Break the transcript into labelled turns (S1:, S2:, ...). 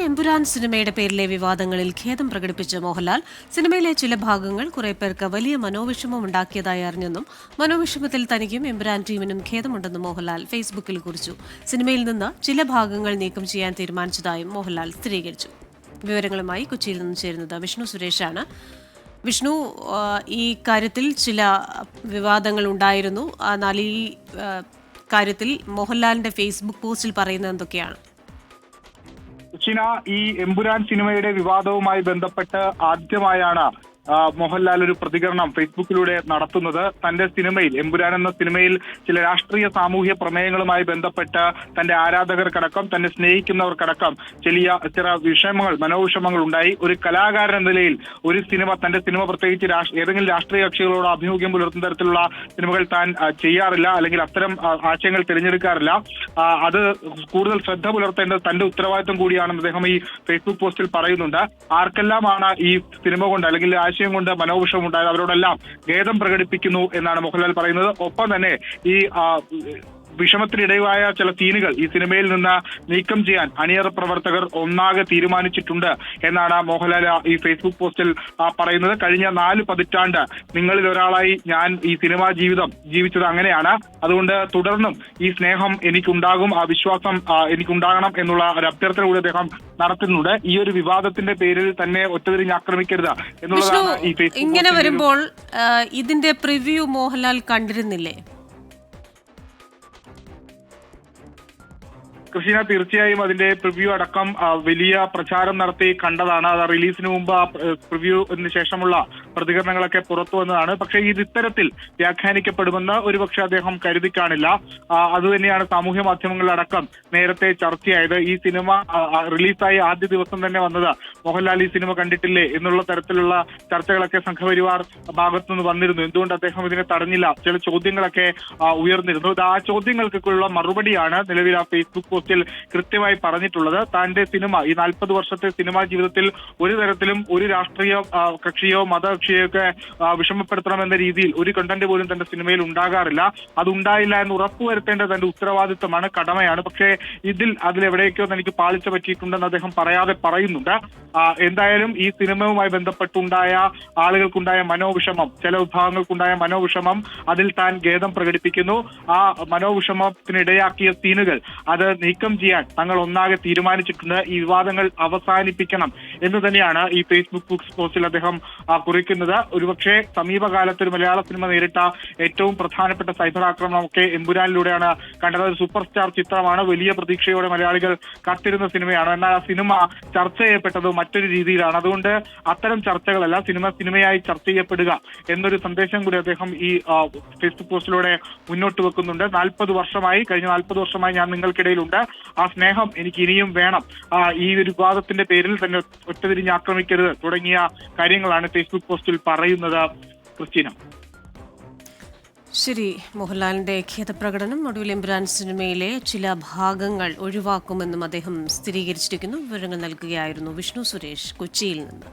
S1: എമ്പുരാൻ സിനിമയുടെ പേരിലെ വിവാദങ്ങളിൽ ഖേദം പ്രകടിപ്പിച്ച മോഹൻലാൽ സിനിമയിലെ ചില ഭാഗങ്ങൾ കുറെ പേർക്ക് വലിയ മനോവിഷമം ഉണ്ടാക്കിയതായി അറിഞ്ഞെന്നും മനോവിഷമത്തിൽ തനിക്കും എമ്പുരാൻ ടീമിനും ഖേദമുണ്ടെന്നും മോഹൻലാൽ ഫേസ്ബുക്കിൽ കുറിച്ചു. സിനിമയിൽ നിന്ന് ചില ഭാഗങ്ങൾ നീക്കം ചെയ്യാൻ തീരുമാനിച്ചതായും മോഹൻലാൽ സ്ഥിരീകരിച്ചു. വിവരങ്ങളുമായി കൊച്ചിയിൽ നിന്ന് ചേരുന്നത് വിഷ്ണു സുരേഷാണ്. വിഷ്ണു, ഈ കാര്യത്തിൽ ചില വിവാദങ്ങൾ ഉണ്ടായിരുന്നു. എന്നാൽ ഈ കാര്യത്തിൽ മോഹൻലാലിന്റെ ഫേസ്ബുക്ക് പോസ്റ്റിൽ പറയുന്നത് എന്തൊക്കെയാണ്?
S2: ഈ എമ്പുരാൻ സിനിമയുടെ വിവാദവുമായി ബന്ധപ്പെട്ട് ആദ്യമായാണ് മോഹൻലാൽ ഒരു പ്രതികരണം ഫേസ്ബുക്കിലൂടെ നടത്തുന്നത്. തന്റെ സിനിമയിൽ, എമ്പുരാൻ എന്ന സിനിമയിൽ, ചില രാഷ്ട്രീയ സാമൂഹ്യ പ്രമേയങ്ങളുമായി ബന്ധപ്പെട്ട് തന്റെ ആരാധകർക്കടക്കം തന്നെ സ്നേഹിക്കുന്നവർക്കടക്കം ചില വിഷമങ്ങൾ, മനോവിഷമങ്ങൾ ഉണ്ടായി. ഒരു കലാകാരൻ എന്ന നിലയിൽ ഒരു സിനിമ, തന്റെ സിനിമ പ്രത്യേകിച്ച് ഏതെങ്കിലും രാഷ്ട്രീയ കക്ഷികളോട് ആഭിമുഖ്യം പുലർത്തുന്ന തരത്തിലുള്ള സിനിമകൾ താൻ ചെയ്യാറില്ല, അല്ലെങ്കിൽ അത്തരം ആശയങ്ങൾ തിരഞ്ഞെടുക്കാറില്ല. അത് കൂടുതൽ ശ്രദ്ധ പുലർത്തേണ്ടത് തന്റെ ഉത്തരവാദിത്വം കൂടിയാണെന്ന് അദ്ദേഹം ഈ ഫേസ്ബുക്ക് പോസ്റ്റിൽ പറയുന്നുണ്ട്. ആർക്കെല്ലാമാണ് ഈ സിനിമ കൊണ്ട് അല്ലെങ്കിൽ ആശയം കൊണ്ട് മനോവിഷമം ഉണ്ടായത് അവരോടെല്ലാം ഖേദം പ്രകടിപ്പിക്കുന്നു എന്നാണ് മോഹൻലാൽ പറയുന്നത്. ഒപ്പം തന്നെ ഈ വിഷമത്തിനിടയായ ചില സീനുകൾ ഈ സിനിമയിൽ നിന്ന് നീക്കം ചെയ്യാൻ അണിയറ പ്രവർത്തകർ ഒന്നാകെ തീരുമാനിച്ചിട്ടുണ്ട് എന്നാണ് മോഹൻലാൽ ഈ ഫേസ്ബുക്ക് പോസ്റ്റിൽ പറയുന്നത്. കഴിഞ്ഞ 4 പതിറ്റാണ്ട് നിങ്ങളിൽ ഒരാളായി ഞാൻ ഈ സിനിമാ ജീവിതം ജീവിച്ചത് അങ്ങനെയാണ്. അതുകൊണ്ട് തുടർന്നും ഈ സ്നേഹം എനിക്കുണ്ടാകും, ആ വിശ്വാസം എനിക്കുണ്ടാകണം എന്നുള്ള ഒരു അഭ്യർത്ഥന കൂടി അദ്ദേഹം നടത്തുന്നുണ്ട്. ഈ ഒരു വിവാദത്തിന്റെ പേരിൽ തന്നെ ഒറ്റതിരിഞ്ഞ് ആക്രമിക്കരുത് എന്നുള്ളതാണ് ഈ ഫേസ്ബുക്ക്.
S1: ഇങ്ങനെ വരുമ്പോൾ ഇതിന്റെ പ്രിവ്യൂ മോഹൻലാൽ കണ്ടിരുന്നില്ലേ?
S2: കൃഷിന തീർച്ചയായും അതിന്റെ പ്രിവ്യൂ അടക്കം വലിയ പ്രചാരം നടത്തി കണ്ടതാണ്. അത് റിലീസിന് മുമ്പ് പ്രിവ്യൂവിന് ശേഷമുള്ള പ്രതികരണങ്ങളൊക്കെ പുറത്തു വന്നതാണ്. പക്ഷേ ഇത് ഇത്തരത്തിൽ വ്യാഖ്യാനിക്കപ്പെടുമെന്ന് ഒരുപക്ഷെ അദ്ദേഹം കരുതി കാണില്ല. അതുതന്നെയാണ് സാമൂഹ്യ മാധ്യമങ്ങളിലടക്കം നേരത്തെ ചർച്ചയായത്. ഈ സിനിമ റിലീസായി ആദ്യ ദിവസം തന്നെ വന്നത് മോഹൻലാൽ ഈ സിനിമ കണ്ടിട്ടില്ലേ എന്നുള്ള തരത്തിലുള്ള ചർച്ചകളൊക്കെ സംഘപരിവാർ ഭാഗത്തുനിന്ന് വന്നിരുന്നു. എന്തുകൊണ്ട് അദ്ദേഹം ഇതിനെ തടഞ്ഞില്ല? ചില ചോദ്യങ്ങളൊക്കെ ഉയർന്നിരുന്നു. ആ ചോദ്യങ്ങൾക്കുള്ള മറുപടിയാണ് നിലവിൽ ആ ഫേസ്ബുക്ക് പോസ്റ്റിൽ കൃത്യമായി പറഞ്ഞിട്ടുള്ളത്. തന്റെ സിനിമ, ഈ 40 വർഷത്തെ സിനിമാ ജീവിതത്തിൽ ഒരു തരത്തിലും ഒരു രാഷ്ട്രീയ കക്ഷിയോ മതകക്ഷിയോ ഒക്കെ വിഷമപ്പെടുത്തണമെന്ന രീതിയിൽ ഒരു കണ്ടന്റ് പോലും തന്റെ സിനിമയിൽ ഉണ്ടാകാറില്ല. അതുണ്ടായില്ല എന്ന് ഉറപ്പുവരുത്തേണ്ടത് തന്റെ ഉത്തരവാദിത്തമാണ്, കടമയാണ്. പക്ഷേ അതിലെവിടേക്കോ തനിക്ക് പാളിച്ച പറ്റിയിട്ടുണ്ടെന്ന് അദ്ദേഹം പറയാതെ പറയുന്നുണ്ട്. എന്തായാലും ഈ സിനിമയുമായി ബന്ധപ്പെട്ടുണ്ടായ ആളുകൾക്കുണ്ടായ മനോവിഷമം, ചില വിഭാഗങ്ങൾക്കുണ്ടായ മനോവിഷമം, അതിൽ താൻ ഖേദം പ്രകടിപ്പിക്കുന്നു. ആ മനോവിഷമത്തിനിടയാക്കിയ സീനുകൾ അത് നീക്കം ചെയ്യാൻ തങ്ങൾ ഒന്നാകെ തീരുമാനിച്ചിട്ടുണ്ട്. ഈ വിവാദങ്ങൾ അവസാനിപ്പിക്കണം എന്ന് തന്നെയാണ് ഈ ഫേസ്ബുക്ക് പോസ്റ്റിൽ അദ്ദേഹം കുറിക്കുന്നത്. ഒരുപക്ഷെ സമീപകാലത്ത് ഒരു മലയാള സിനിമ നേരിട്ട ഏറ്റവും പ്രധാനപ്പെട്ട സൈബർ ആക്രമണമൊക്കെ എമ്പുരാനിലൂടെയാണ് കണ്ടത്. ഒരു സൂപ്പർ സ്റ്റാർ ചിത്രമാണ്, വലിയ പ്രതീക്ഷയോടെ മലയാളികൾ കാത്തിരുന്ന സിനിമയാണ്. എന്നാൽ ആ സിനിമ ചർച്ച ചെയ്യപ്പെട്ടത് മറ്റൊരു രീതിയിലാണ്. അതുകൊണ്ട് അത്തരം ചർച്ചകളല്ല, സിനിമയായി ചർച്ച ചെയ്യപ്പെടുക എന്നൊരു സന്ദേശം കൂടി അദ്ദേഹം ഈ ഫേസ്ബുക്ക് പോസ്റ്റിലൂടെ മുന്നോട്ട് വെക്കുന്നുണ്ട്. കഴിഞ്ഞ 40 വർഷമായി ഞാൻ നിങ്ങൾക്കിടയിലുണ്ട്. ആ സ്നേഹം എനിക്ക് ഇനിയും വേണം. ഈ ഒരു വിവാദത്തിന്റെ പേരിൽ തന്നെ ഒറ്റതിരിഞ്ഞ് ആക്രമിക്കരുത് തുടങ്ങിയ കാര്യങ്ങളാണ് ഫേസ്ബുക്ക് പോസ്റ്റിൽ പറയുന്നത്. ക്രിസ്റ്റീന.
S1: ശരി, മോഹൻലാലിന്റെ ഖേദപ്രകടനം. ഒടുവിൽ എമ്പുരാൻ സിനിമയിലെ ചില ഭാഗങ്ങൾ ഒഴിവാക്കുമെന്നും അദ്ദേഹം സ്ഥിരീകരിച്ചിരിക്കുന്നു. വിവരങ്ങൾ നൽകുകയായിരുന്നു വിഷ്ണു സുരേഷ് കൊച്ചിയിൽ നിന്ന്.